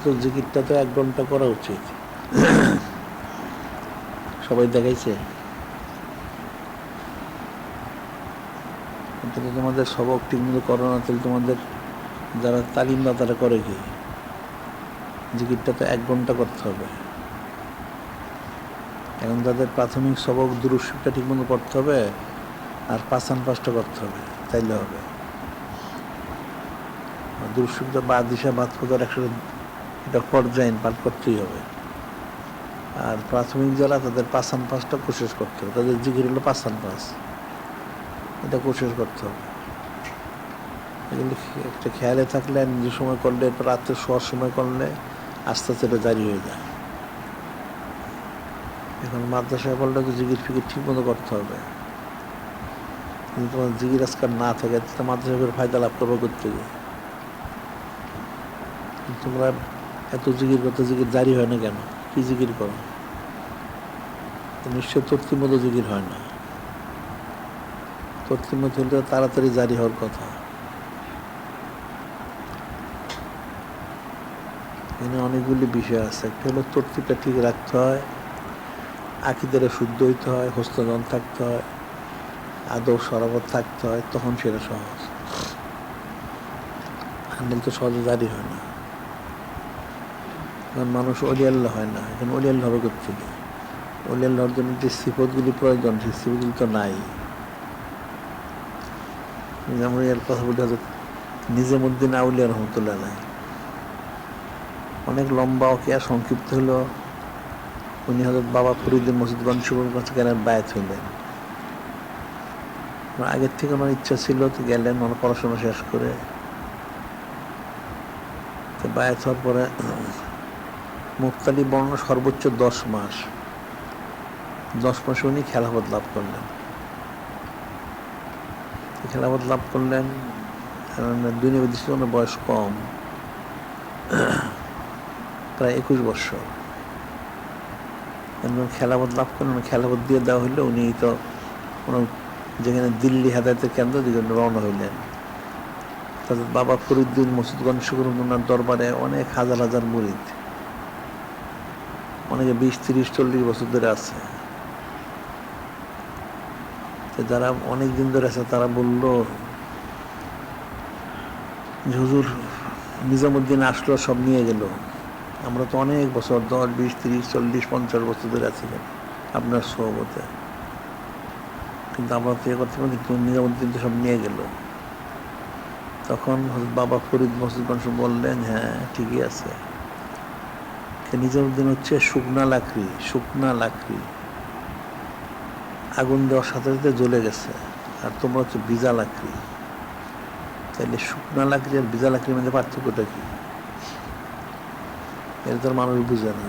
তো জিকিরটা তো 1 ঘন্টা করা উচিত। সবাই দেখাইছে। তাহলে তোমাদের সবক ঠিকমতো করো না, তাহলে তোমাদের যারা তালিম বা তারা করে কি? জিকিরটা তো 1 ঘন্টা করতে হবে। এখন তাদের প্রাথমিক সবক দুরূদ শরীফটা ঠিকমতো পড়তে হবে, আর পাঁচটা করতে হবে, তাইলে হবে। দুরূদ শরীফটা বাদ দিশা বাদ ফজর একসাথে এটা পর্যায়ন পাঠ করতেই হবে। আর প্রাথমিক যারা তাদের পাঁচটা কোশিশ করতে হবে, তাদের জিকির হলো 5 এটা কোশিশ করতে হবে। এগুলো একটা খেয়ালে থাকলে নিজের সময় করলে, রাত্রে শোয়ার সময় করলে আস্তে আস্তে এটা জারি হয়ে যায়। এখন মাদ্রাসায় পড়লে তো জিকির ফিকির ঠিক মতো করতে হবে। কিন্তু তোমার জিকির আজকাল না থাকে, মাদ্রাসায় করে ফায়দা লাভ করবো করতে গিয়ে। তোমরা এত জিকির করতে, জিকির জারি হয় না কেন? কি জিকির করো? নিশ্চয় তর্তির মতো জিকির হয় না। তর্তির মতো হলে তাড়াতাড়ি জারি হওয়ার কথা। এখানে অনেকগুলি বিষয় আছে। একটা হলো তর্তিটা ঠিক রাখতে হয়, আকিদারে শুদ্ধ হইতে হয়, হস্তজন থাকতে হয়, আদব সরাবত থাকতে হয়, তখন সেটা সহজ। হ্যান্ডেল তো সহজে জারি হয় না। কারণ মানুষ অলিয়াল্লাহ হয় না। এখন অলিয়াল্লাহ হবে কোথেকে? অলিয়াল্লাহর জন্য যে সিফতগুলি প্রয়োজন, সেই সিফতগুলি তো নাই। আমরা এর কথা বলি হজরত নিজামুদ্দিন আউলিয়া রহমতুল্লাহ নাই, অনেক লম্বা ওকে আর সংক্ষিপ্ত হলো। উনি হজরত বাবা ফরিউদ্দিন মসজিদগঞ্জ শুভর কাছে গেলেন, বায়াত হইলেন। আগের থেকে ওনার ইচ্ছা ছিল, তো গেলেন ওনার পড়াশোনা শেষ করে। তো বায়াত হওয়ার পরে মুফতালি বর্ণ সর্বোচ্চ 10 মাস, 10 মাসে উনি খেলাফত লাভ করলেন। খেলাফত লাভ করলেন, দুনিয়া দৃষ্টিতে ওনার বয়স কম, প্রায় 21 বছর। খেলাফত লাভ করলেন, খেলাফত দিয়ে দেওয়া হইলে উনি তো ওনার যেখানে দিল্লি হেদায়েতের কেন্দ্র দিকে রওনা হইলেন। তাদের বাবা ফরিউদ্দিন মসজিদগঞ্জ শুকুর ওনার দরবারে অনেক হাজার হাজার মুরিদ, অনেকে 20, 30, 40 বছর ধরে আছে। যারা অনেক দিন ধরে আছে তারা বলল, হুজুর নিজামুদ্দিন আসলো, সব নিয়ে গেল। আমরা তো অনেক বছর 10, 20, 30, 40, 50 বছর ধরে আছিলেন আপনার সোহবতে, কিন্তু আমরা তো এ করতে পারি, কিন্তু নিজামুদ্দিন তো সব নিয়ে গেল। তখন বাবা ফরিদ মসজিদগঞ্জ বললেন, হ্যাঁ ঠিকই আছে। নিজামুদ্দিন হচ্ছে শুকনা লাকড়ি, আগুন দেওয়ার সাথে সাথে জ্বলে গেছে, আর তোমরা হচ্ছে ভিজা লাকড়ি। তাইলে শুকনা লাকড়ি আর ভিজা লাকড়ির মধ্যে পার্থক্যটা কি? এর তো মানুষ বুঝে না।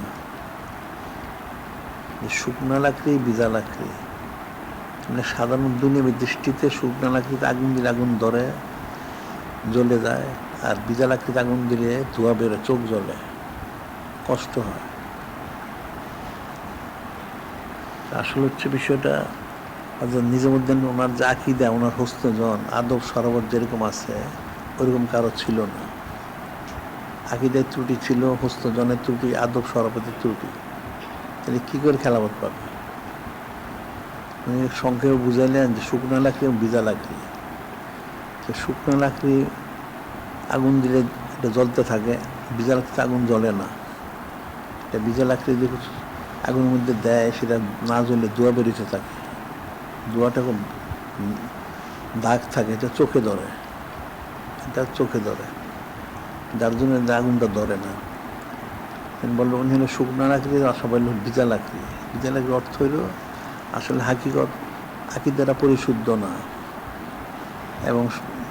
শুকনা লাকড়ি, ভিজা লাকড়ি, মানে সাধারণ দুনিয়ার দৃষ্টিতে শুকনা লাকড়িতে আগুন দিলে আগুন ধরে, জ্বলে যায়, আর ভিজা লাকড়িতে আগুন দিলে ধোঁয়া বেরোয়, চোখ জ্বলে, কষ্ট হয়। আসলে হচ্ছে বিষয়টা, নিজামুদ্দিন ওনার যে আকীদা, ওনার হস্তজন আদব সরবত যেরকম আছে ওইরকম কারো ছিল না। আকীদার ত্রুটি ছিল, হস্তজনের ত্রুটি, আদব সরবতের ত্রুটি। তাহলে কী করে খেলাফত পাবে? উনি সংক্ষেপে বুঝাইলেন যে শুকনো লাকড়ি এবং ভিজা লাকড়ি। তো শুকনো লাকড়ি আগুন দিলে এটা জ্বলতে থাকে, ভিজা লাকড়িতে আগুন জ্বলে না। এটা ভিজা লাকড়ি যে আগুনের মধ্যে দেয়, সেটা না জ্বলে ধোঁয়া বেরোতে থাকে, ধোঁয়াটা খুব দাগ থাকে, এটা চোখে ধরে, যার জন্য আগুনটা ধরে না। বললো উনি হলো শুকনো লাকড়ি, সবাই হলো ভিজা লাকড়ি। ভিজা লাকড়ির অর্থ হইল আসলে হাকিকত আকীদাটা পরিশুদ্ধ না, এবং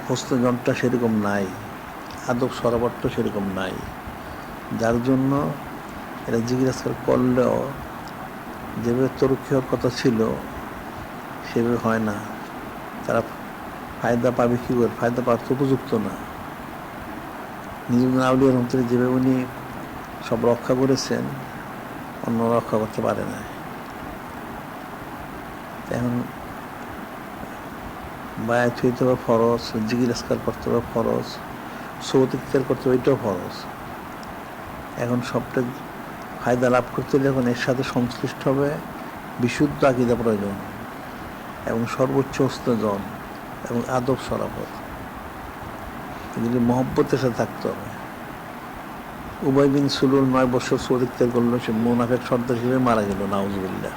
হস্তযন্ত্রটা সেরকম নাই, আদব সরবরটা সেরকম নাই, যার জন্য এটা জিজ্ঞাসা করলেও যেভাবে তরুক্ষী হওয়ার কথা ছিল সেভাবে হয় না। তারা ফায়দা পাবে কী করে? ফায়দা পাওয়ার তো উপযুক্ত না। নিজামুদ্দিন আউলিয়া রহমতুল্লাহ যেভাবে উনি সব রক্ষা করেছেন, অন্য রক্ষা করতে পারে না। এখন বায়াত হইতে হবে ফরজ, জিকির আজকার করতে হবে ফরজ, সৌত ইখতিয়ার করতে হবে, এটাও ফরজ। এখন সবটা ফায়দা লাভ করতে হলে এখন এর সাথে সংশ্লিষ্ট হবে বিশুদ্ধ আকীদা প্রয়োজন এবং সর্বোচ্চ ওস্তাদ এবং আদব সরাবত, এগুলি মহব্বতের সাথে থাকতে হবে। উবাই বিন সুলুল 9 বছর সৌদ ইখতিয়ার করলো, সে মুনাফিক সর্দার হিসেবে মারা গেল, নাউজুবিল্লাহ।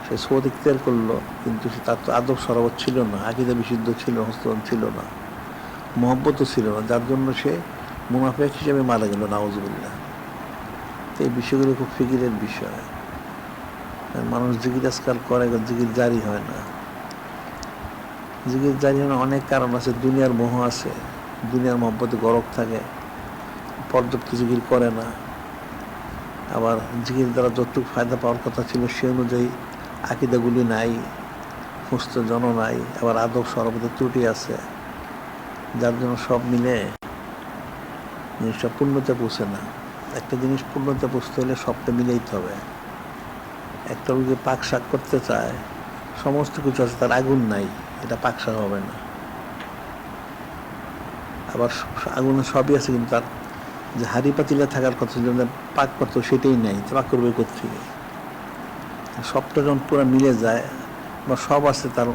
সে সৌদ ইখতিয়ার করলো, কিন্তু তার তো আদব সরাবত ছিল না, আকীদা বিশুদ্ধ ছিল, হস্তন ছিল না, মহব্বতও ছিল না, যার জন্য সে মুনাফিক হিসেবে মারা গেল, নাউজুবিল্লাহ। তো এই বিষয়গুলো খুব ফিকিরের বিষয়। মানুষ জিকির আজকাল করে, জিকির জারি হয় না। জিকির জারি হয় না অনেক কারণ আছে। দুনিয়ার মোহ আছে, দুনিয়ার মহব্বতে গরক থাকে, পর্যাপ্ত জিকির করে না। আবার জিকির দ্বারা যতটুকু ফায়দা পাওয়ার কথা ছিল সে অনুযায়ী আকীদাগুলি নাই, হুস্তজন নাই, আবার আদব সরবতে ত্রুটি আছে, যার জন্য সব মিলে জিনিসটা পূর্ণতা পৌঁছে না। একটা জিনিস পূর্ণতা পৌঁছতে হলে সবটা মিলেইতে হবে। একটা রোগী পাক শাক করতে চায়, সমস্ত কিছু আছে, তার আগুন নাই, এটা পাক শাক হবে না। আবার আগুনে সবই আছে, কিন্তু তার যে হাঁড়ি পাতিলে থাকার কথা ছিল পাক করতো সেটাই নাই, পাক করবে কোত্থেকে? সবটা যখন পুরো মিলে যায় বা সব আছে, তার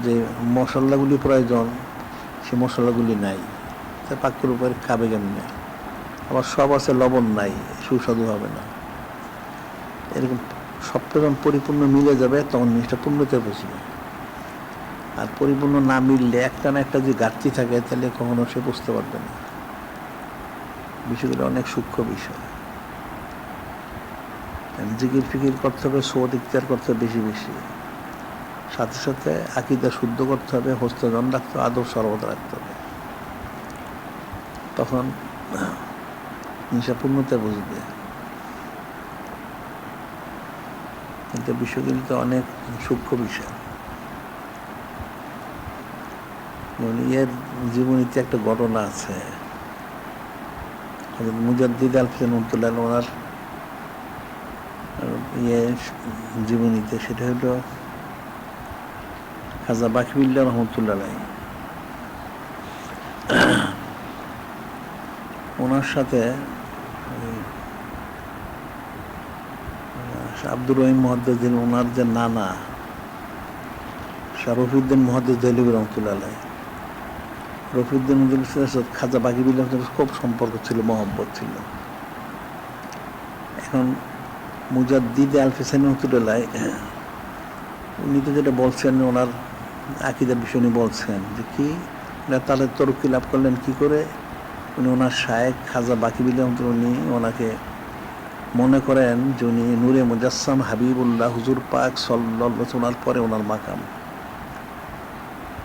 যে মশলাগুলি প্রয়োজন সে মশলাগুলি নাই, তা পাক করবে খাবে কেমনে? আবার সব আছে, লবণ নাই, সুস্বাদু হবে না। এরকম সবটা যখন পরিপূর্ণ মিলে যাবে তখন জিনিসটা পূর্ণতায় পৌঁছবে। আর পরিপূর্ণ না মিললে একটা না একটা যদি ঘাটতি থাকে তাহলে কখনো সে বুঝতে পারবে না। বিষয়গুলো অনেক সূক্ষ্ম বিষয়। জিকির ফিকির করতে হবে, সৌদ ইখতিয়ার করতে হবে বেশি বেশি, সাথে সাথে আকীদা শুদ্ধ করতে হবে, হস্তজন রাখতে হবে, আদব সর্বদা রাখতে হবে। তখন জিনিসটা পূর্ণতায় বুঝবে। কিন্তু বিষয়গুলি তো অনেক সূক্ষ্ম বিষয়। এর জীবনীতে একটা ঘটনা আছে, মুজাদ্দিদ আল-ফিসানি রহমাতুল্লাহ ওনার জীবনীতে, সেটা হলো খাজা বাকিবিল্লাহ রহমতুল্লাহ। ওনার সাথে আব্দুর রহিম মুহাদ্দিস, ওনার যে নানা শাহ রফিউদ্দিন মুহাদ্দিস দেহলভী রহমতুল্লাহ, রফিউদ্দিন খাজা বাকিবিল্লাহ খুব সম্পর্ক ছিল, মহব্বত ছিল। এখন মুজাদ্দিদ আল-ফিসানি রহমতুল্লাহ উনি তো যেটা বলছেন, ওনার আকীদার বিষয় নিয়ে বলছেন যে কি তাদের তরক্কি লাভ করলেন কি করে। উনি ওনার শায়েখ খাজা বাকিবিল্লাহ রহমতুল্লাহ, উনি ওনাকে মনে করেন যে উনি নূরে মুজাসসাম হাবিবুল্লাহ হুজুর পাক সাল্লাল্লাহু আলাইহি ওয়াসাল্লাম পরে ওনার মাকাম।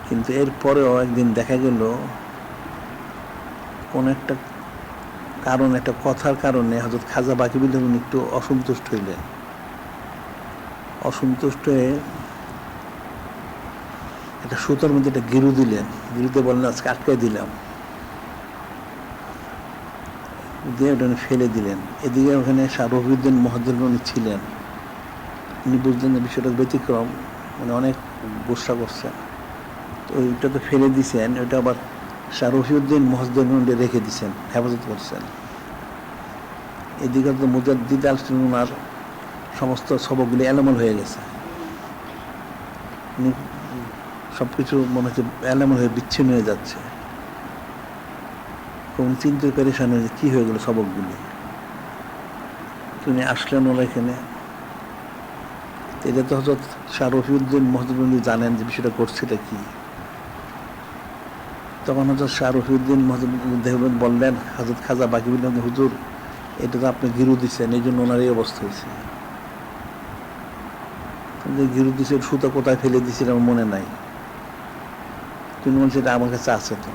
কিন্তু এরপরেও একদিন দেখা গেল কোন একটা কারণ, একটা কথার কারণে হযরত খাজা বাকিবিল্লাহ উনি একটু অসন্তুষ্ট হইলেন। অসন্তুষ্ট হয়ে একটা সুতার মধ্যে একটা গিরু দিলেন, গিরুতে বললেন আজকে আটকাই দিলাম, দিয়ে ওটা ফেলে দিলেন। এদিকে ওখানে শাহ রফিউদ্দিন মুহাদ্দিস উনি ছিলেন, উনি বুঝলেন যে বিষয়টা ব্যতিক্রম, মানে অনেক গুসা করছেন। তো ওইটা তো ফেলে দিছেন, ওইটা আবার শাহ রফিউদ্দিন মুহাদ্দিস রেখে দিছেন, হেফাজত করছেন। এদিকে তো মুজাদ্দিদ আল-ফিসানি ওনার সমস্ত সবকগুলি এলোমেলো হয়ে গেছে, উনি সব কিছু মনে হচ্ছে এলোমেলো হয়ে বিচ্ছিন্ন হয়ে যাচ্ছে। কোন চিন্তা পেরেশান হয়ে কী হয়ে গেল সবকগুলি। তিনি আসলেন ওরা এখানে, এটা তো হযরত শাহ রফিউদ্দিন মুহাদ্দিস উনি জানেন যে বিষয়টা করছেটা কি। তখন হযরত শাহ রফিউদ্দিন মুহাদ্দিস বললেন হযরত খাজা বাকিবিল্লাহ, হুজুর এটা তো আপনি গিরু দিচ্ছেন, এই জন্য ওনার এই অবস্থা হয়েছে। গিরু দিচ্ছে, সুতা কোথায় ফেলে দিচ্ছিল আমার মনে নাই। তিনি বলছেন এটা আমার কাছে আছে, তো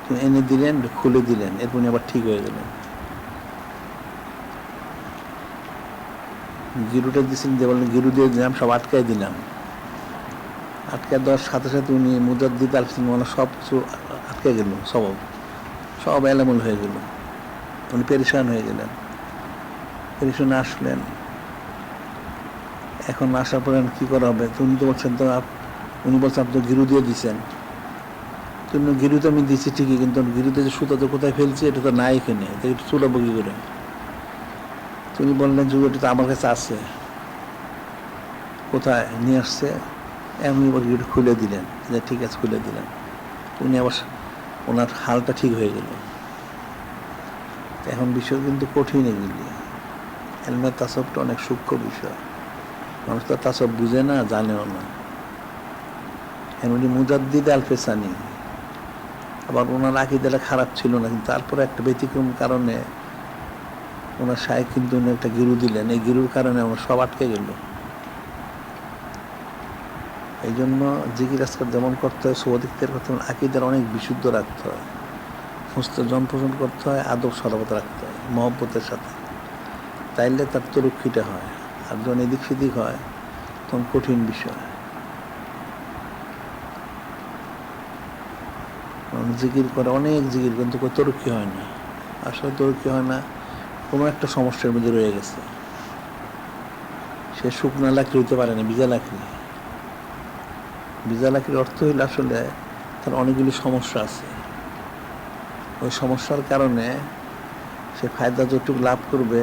তুমি এনে দিলেন, খুলে দিলেন, এরপর আবার ঠিক হয়ে গেলেন। গিরুটা দিচ্ছেন, যে বললেন গিরু দিয়ে দিলাম, সব আটকাই দিলাম। আটকায় দেওয়ার সাথে সাথে উনি মুজাদ্দিদ আল-ফিসানি সব কিছু আটকে গেল, সব এলোমেলো হয়ে গেল, উনি পেরেশান হয়ে গেলেন। পেরেশানে আসলেন, এখন আসার পরে কী করা হবে? উনি তো বলছেন, তো উনি বলছেন আপনি গিরু দিয়ে দিচ্ছেন, তুমি গিরুতে আমি দিচ্ছি ঠিকই, কিন্তু গিরুতে যে সুতাতে কোথায় ফেলছি এটা তো নাই এখানে, তো একটু চুলাবো কি করে? তিনি বললেন যে ওটা তো আমার কাছে আছে। কোথায় নিয়ে আসছে? এমনি ওর গিট খুলে দিলেন, যে ঠিক আছে খুলে দিলেন। উনি আবার ওনার হালটা ঠিক হয়ে গেল। এখন বিষয় কিন্তু কঠিন এগুলি। এলমে তাসবটা অনেক সূক্ষ্ম বিষয়, মানুষ তো তাসব বুঝে না, জানেও না। উনি মুজাদ্দিদ আল ফেসানি, আবার ওনার আকীদাটা খারাপ ছিল না, কিন্তু তারপরে একটা ব্যতিক্রম কারণে ওনার শায়েখ কিন্তু উনি একটা গিরু দিলেন, এই গিরুর কারণে ওনার সব আটকে গেল। এই জন্য জিকির আজকার যেমন করতে হয়, সুবদিকদের করতে হয়, আকীদার অনেক বিশুদ্ধ রাখতে হয়, সুস্থ জন পোষণ করতে হয়, আদব সরবত রাখতে হয় মহব্বতের সাথে, তাইলে তার তরুক্ষিটা হয়। আর যখন এদিক সেদিক হয় তখন কঠিন বিষয়। জিকির করে অনেক জিকির, কিন্তু তরুক্ষি হয় না। আসলে তরুক্ষি হয় না, কোনো একটা সমস্যার মধ্যে রয়ে গেছে। সে শুকনা লাকড়ি হইতে পারে না, ভিজা লাকড়ি। ভিজা লাকড়ির অর্থ হইলে আসলে তার অনেকগুলি সমস্যা আছে। ওই সমস্যার কারণে সে ফায়দা যতটুকু লাভ করবে,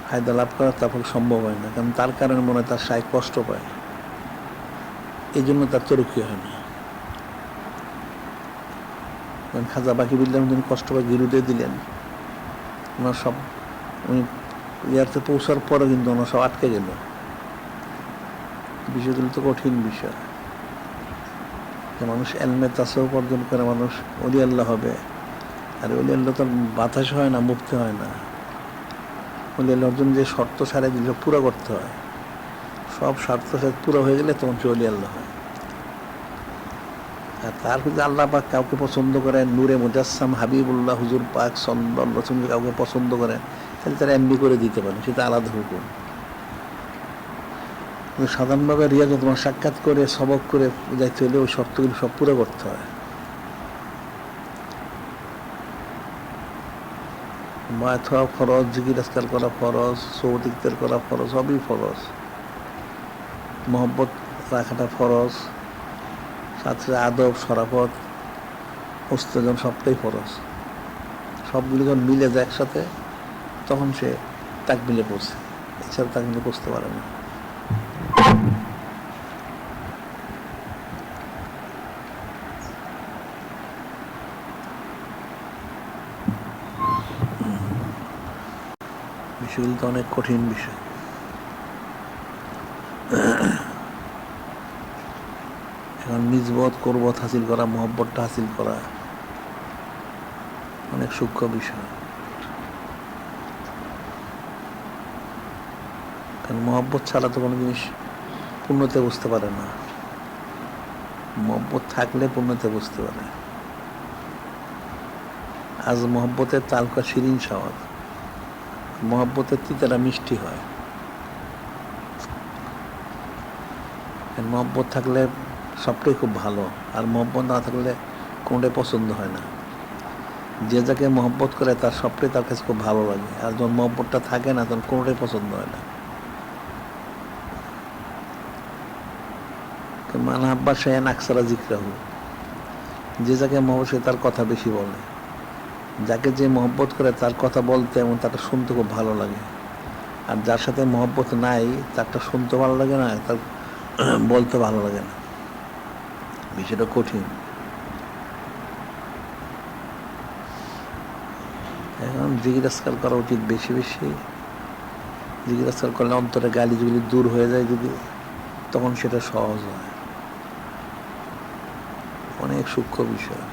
ফায়দা লাভ করা তার পক্ষে সম্ভব হয় না, কারণ তার কারণে মনে হয় তার শায়েখ কষ্ট পায়, এই জন্য তার তরুক্ষি হয় না। খাজা বাকিবুল্লাহ তিনি কষ্ট পায়, গিরুতে দিলেন, ওনার সব উনি ইয়ারতে পৌঁছার পরে কিন্তু ওনার সব আটকে গেল। বিষয়গুলো তো কঠিন বিষয়। মানুষ এলমে তাসাউফ অর্জন করে মানুষ ওলি আল্লাহ হবে, আর ওলি আল্লাহ তো বাতাস হয় না, মুক্তি হয় না। ওলি আল্লাহ অর্জন যে শর্ত সারে দিল পুরো করতে হয়, সব শর্ত সারে পুরো হয়ে গেলে তখন সে ওলি আল্লাহ হয়। আর তার যদি আল্লাহ পাক কাউকে পছন্দ করেন, নূরে মুজাসসাম হাবিবুল্লাহ হুজুর পাক সাল্লাল্লাহু আলাইহি ওয়াসাল্লাম কাউকে পছন্দ করেন, তাহলে তারা এমনি করে দিতে পারেন, সেটা আলাদা হুকুম। সাধারণভাবে রিয়াজ তোমার সাক্ষাৎ করে সবক করে যাইতে হলে ওই শর্তগুলো সব পুরো করতে হয়। মায়াত হওয়া ফরজ, জিকির আজকাল করা ফরজ, সৌদিকদের করা ফরজ, সবই ফরজ। মহব্বত রাখাটা ফরজ, সাথে আদব সরাফত হস্তজন সবটাই ফরজ। সবগুলো যখন মিলে যায় একসাথে তখন সে তাকমিলে পড়ছে, এছাড়া তাকমিলে পড়তে পারে না। বিষয়গুলো তো অনেক কঠিন বিষয়। এখন নিজবত কুরবত হাসিল করা, মহব্বতটা হাসিল করা অনেক সূক্ষ্ম বিষয়। কারণ মহব্বত ছাড়া তো কোনো জিনিস পূর্ণতে বুঝতে পারে না, মহব্বত থাকলে পূর্ণতে বুঝতে পারে। আজ মহব্বতের তালকা শিরিন স্বাদ, মহব্বতের তিতারা মিষ্টি হয়। মহব্বত থাকলে সবটাই খুব ভালো, আর মহব্বত না থাকলে কোনটাই পছন্দ হয় না। যে যাকে মহব্বত করে তার সবটাই তার কাছে খুব ভালো লাগে, আর যখন মহব্বতটা থাকে না তখন কোনোটাই পছন্দ হয় না। মান আব্বা শায়ান আকসারা যিকরাহু, যে যাকে মহব্বত সে তার কথা বেশি বলে। যাকে যে মহব্বত করে তার কথা বলতে এবং তারটা শুনতে খুব ভালো লাগে, আর যার সাথে মহব্বত নাই তারটা শুনতে ভালো লাগে না, তার বলতে ভালো লাগে না। বিষয়টা কঠিন। এখন জিকির আজকাল করা উচিত বেশি বেশি। জিকির আজকাল করলে অন্তরে গালি যেগুলি দূর হয়ে যায় যদি, তখন সেটা সহজ হয়। অনেক সূক্ষ্ম বিষয়।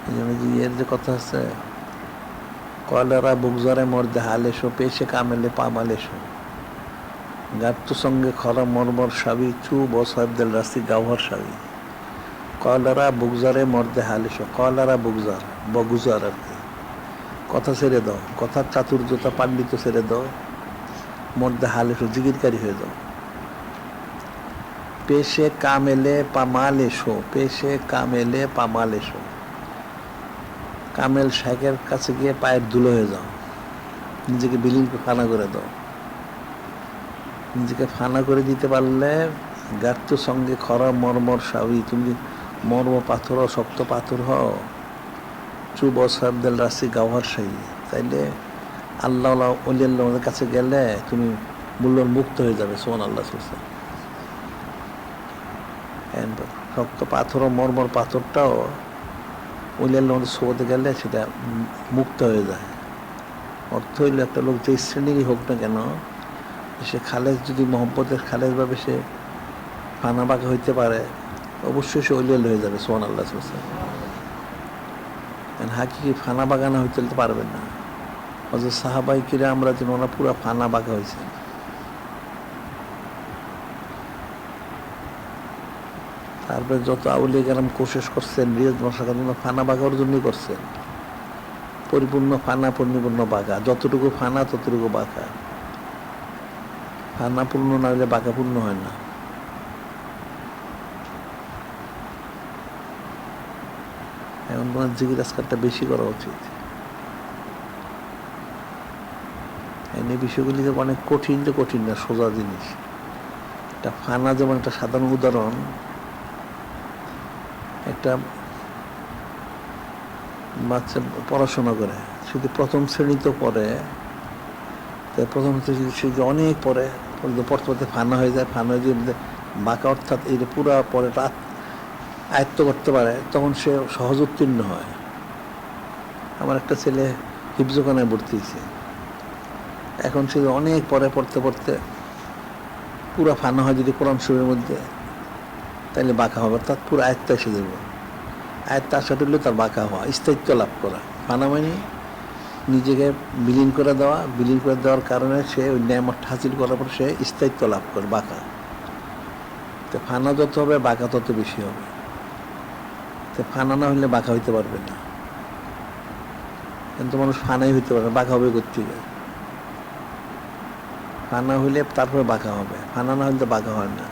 এই জন্য এর যে কথা আছে, কয়লারা বুকজারে মর্দে হালেশো, পেশে কামেলে পামালেশো, গাত্তু সঙ্গে খরা মরমর সাবি চু বসাবদেল রাস্তি গাওয়ার সাবি। কয়লারা বুকজারে মর্দে হালেশো, কয়লারা বুকজার বগুজার আর কি, কথা ছেড়ে দাও, কথার চাতুর্যতা পাণ্ডিত্য ছেড়ে দাও, মর্দে হালেশো জিকিরকারী হয়ে যাও। পেশে কামেলে পামালেশো, পেশে কামেলে পামালেশো, কামেল শাইখের কাছে গিয়ে পায়ের ধুলো হয়ে যাও, নিজেকে বিলীন ফানা করে দাও। নিজেকে ফানা করে দিতে পারলে গার্ত সঙ্গে খরা মর্মর সাবি, তুমি মর্ম পাথর শক্ত পাথর হও, চুব সাবদেল রাশি গাওয়ার সাই, তাইলে আল্লাহ ওলিয়াল্লাহর কাছে গেলে তুমি মূল্যর মুক্ত হয়ে যাবে। সুবহানাল্লাহ। শক্ত পাথর ও মর্মর পাথরটাও ওলিয়াল্লাহর সোবতে গেলে সেটা মুক্ত হয়ে যায়। অর্থ হইল একটা লোক যে শ্রেণীরই হোক না কেন, সে খালেজ যদি মহব্বতের খালেজ ভাবে সে ফানা বাঁকা হইতে পারে, অবশ্যই সে ওলিয়াল হয়ে যাবে। সুবহানাল্লাহ। হাকি ফানা বাগানা হইতে পারবেন না। অথচ সাহাবাই কিরা আমরা যেন ওরা পুরো ফানা বাঁকা হয়েছে। তারপরে যত আউলিয়া কেরাম কোশিশ করছেন রিয়াজ মশাকার জন্য ফানা বাঁকার জন্যই করছেন। পরিপূর্ণ ফানা, পরিপূর্ণ বাঁকা, যতটুকু ফানা ততটুকু বাঁকা। ফানা পূর্ণ না হলে বাঁকা পূর্ণ হয় না। এখন তোমার জিকির আজকারটা বেশি করা উচিত। এই বিষয়গুলি যে অনেক কঠিন, যে কঠিন না, সোজা জিনিস। একটা ফানা যেমন একটা সাধারণ উদাহরণ, একটা বাচ্চা পড়াশোনা করে, শুধু প্রথম শ্রেণীতে পড়ে, প্রথম শ্রেণী অনেক পরে পড়তে পড়তে ফানা হয়ে যায়। ফানা হয়ে যে বাঁকা, অর্থাৎ এই যে পুরা পড়াটা আয়ত্ত করতে পারে, তখন সে সহজ উত্তীর্ণ হয়। আমার একটা ছেলে হিফজখানায় ভর্তি হয়েছে, এখন সে অনেক পরে পড়তে পড়তে পুরা ফানা হয় যদি কোরআন শরীফের মধ্যে, তাইলে বাঁকা হবে, অর্থাৎ পুরো আয়ত্ত এসে যাবে। আয়ত্ত আসাটা হলে তার বাঁকা হওয়া, স্থায়িত্ব লাভ করা। ফানা মানে নিজেকে বিলীন করে দেওয়া, বিলীন করে দেওয়ার কারণে সে ওই নেয়ামত হাসিল করার পর সে স্থায়িত্ব লাভ করে, বাঁকা। তো ফানা যত হবে বাঁকা তত বেশি হবে। তো ফানা না হলে বাঁকা হইতে পারবে না। কিন্তু মানুষ ফানাই হইতে পারবে, বাঁকা হবে কোত্থেকে? ফানা হইলে তারপরে বাঁকা হবে, ফানা না হলে তো বাঁকা হয় না।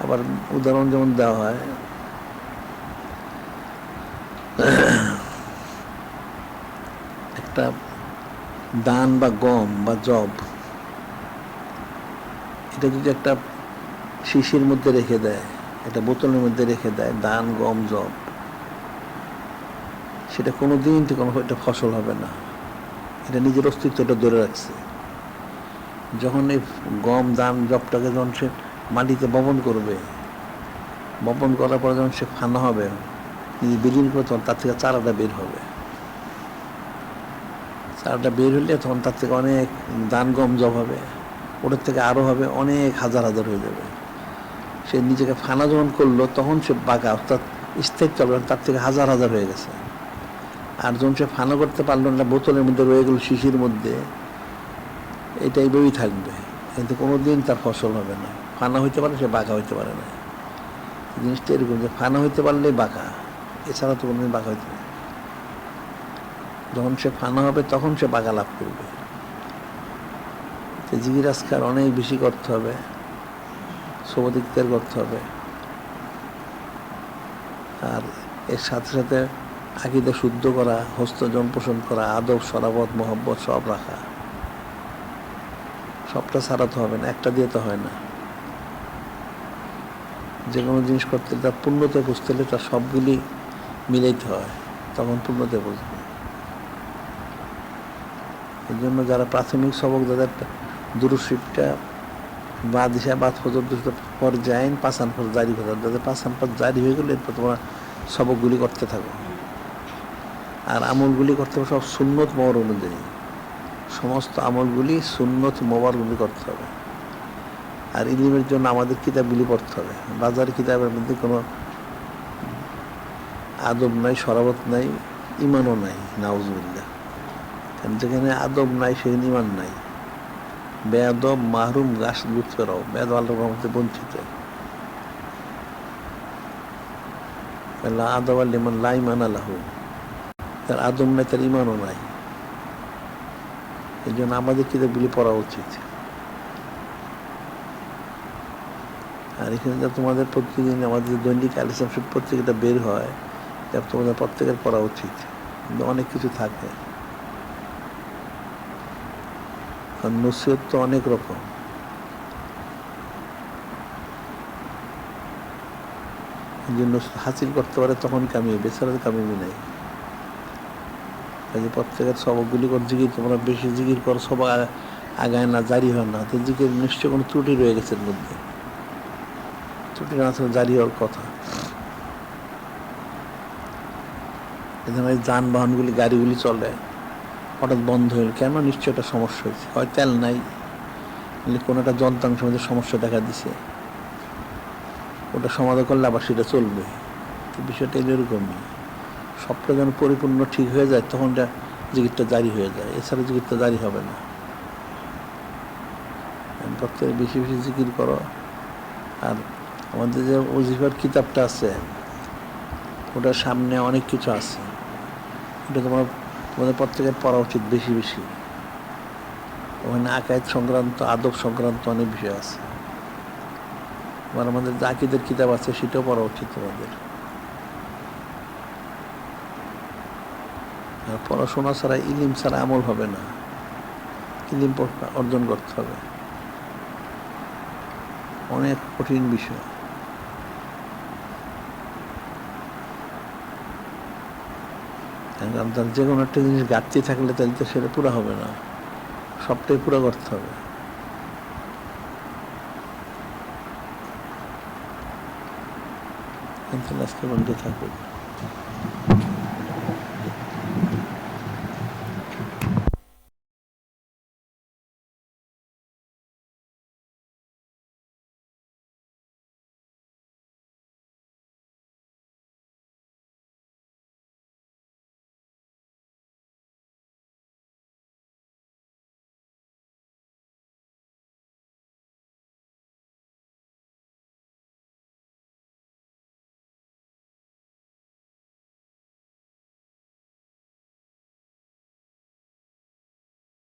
আবার উদাহরণ যেমন দেওয়া হয়, একটা দান বা গম বা জব, এটা যদি একটা শিশির মধ্যে রেখে দেয়, একটা বোতলের মধ্যে রেখে দেয়, দান গম জব, সেটা কোনো দিন কোনো একটা ফসল হবে না। এটা নিজের অস্তিত্বটা ধরে রাখছে। যখন এই গম দান জবটাকে যখন সে মাটিতে বপন করবে, বপন করার পর যখন সে ফানা হবে, বিলীন করে, তখন তার থেকে চারাটা বের হবে। চারাটা বের হলে তখন তার থেকে অনেক দান গম জব হবে, ওটার থেকে আরও হবে, অনেক হাজার হাজার হয়ে যাবে। সে নিজেকে ফানা যখন করলো তখন সে বাঁকা, অর্থাৎ স্থায়িত্ব তার থেকে হাজার হাজার হয়ে গেছে। আর যখন সে ফানা করতে পারলো না, বোতলের মধ্যে রয়ে গেল, শিশির মধ্যে, এটা এইভাবেই থাকবে, কিন্তু কোনো দিন তার ফসল হবে না। ফানা হইতে পারে, সে বাঁকা হইতে পারে না। জিনিসটা এরকম যে ফানা হইতে পারলেই বাঁকা, এছাড়া তো কোনোদিন বাঁকা হইতে পারে। যখন সে ফানা হবে তখন সে বাঁকা লাভ করবে। জিকির আজকার অনেক বেশি করতে হবে, সবদিকদের করতে হবে। আর এর সাথে সাথে আকীদা শুদ্ধ করা, হস্তজন পোষণ করা, আদব সরাবত মহব্বত সব রাখা, সবটা ছাড়াতে হবে না, একটা দিয়ে তো হয় না। যে কোনো জিনিস করতে হলে তার পূর্ণতে বুঝতে হলে তার সবগুলি মিলাইতে হয়, তখন পূর্ণতে বুঝবে। এই জন্য যারা প্রাথমিক সবক, যাদের দুরূদ শরীফটা বা দিশা বাদ পর্যন্ত পর যায়ন পাঁচান পর জারি করে, যাদের পাঁচান পর জারি হয়ে গেলে এরপর তোমরা সবকগুলি করতে থাকো। আর আমলগুলি করতে হবে সব সুন্নত মওয়ার অনুযায়ী, সমস্ত আমলগুলি সুন্নত মওয়ার অনুযায়ী করতে হবে। আর ইলমের জন্য আমাদের কিতাবগুলি পড়তে হবে। বাজার কিতাবের মধ্যে কোনো আদব নাই, সরাবত নাই, ইমানও নাই, নাউজুবিল্লাহ। কারণ যেখানে আদব নাই সেখানে ইমান নাই। বেয়াদব মাহরুম গাছ লুট ফেরাও, বেয়াদব আল্লাহর রহমতে বঞ্চিত। আদব আল্লিমান লা ইমান আলাহু, তার আদব নাই, তার ইমানও নাই। এই জন্য আমাদের কিতাবগুলি পড়া উচিত। আর এখানে যা তোমাদের প্রতিদিন আমাদের দৈনিক আলিসাম সব পত্রিকাটা বের হয়, তোমাদের প্রত্যেকের পড়া উচিত। কিন্তু অনেক কিছু থাকে, আর নসিহত তো অনেক রকম। এই জন্য হাসিল করতে পারে তখন কামিয়ে, বেচারা কামিয়ে নাই। কাজে প্রত্যেকের সবকগুলি কর জিকির, তোমরা বেশি জিকির কর, সব আগায় না, জারি হয় না, তো জিকির নিশ্চয় কোনো ত্রুটি রয়ে গেছে এর মধ্যে। ত্রুটি না থাকলে জারি হওয়ার কথা। এখানে যানবাহনগুলি, গাড়িগুলি চলে, হঠাৎ বন্ধ হইল কেন? নিশ্চয় একটা সমস্যা হয়েছে, হয় তেল নাই, কোনো একটা যন্ত্রাংশের মধ্যে সমস্যা দেখা দিছে, ওটা সমাধান করলে আবার সেটা চলবে। তো বিষয়টা এরকমই, সবটা যেন পরিপূর্ণ ঠিক হয়ে যায়, তখন জিকিরটা জারি হয়ে যায়, এছাড়া জিকিরটা জারি হবে না। প্রত্যেকে বেশি বেশি জিকির করো। আর আমাদের যে ওজিফার কিতাবটা আছে, ওটার সামনে অনেক কিছু আছে, ওটা তোমাদের প্রত্যেকের পড়া উচিত বেশি বেশি। ওখানে আকায়েদ সংক্রান্ত, আদব সংক্রান্ত অনেক বিষয় আছে। আবার আমাদের যে আকীদার কিতাব আছে সেটাও পড়া উচিত তোমাদের। আর পড়াশোনা ছাড়া, ইলিম ছাড়া আমল হবে না, ইলিম অর্জন করতে হবে, অনেক কঠিন বিষয়। যে কোনো একটা জিনিস ঘাটতি থাকলে তাহলে তো সেটা পুরা হবে না, সবটাই পুরা করতে হবে। আজকে বন্ধু থাকুক।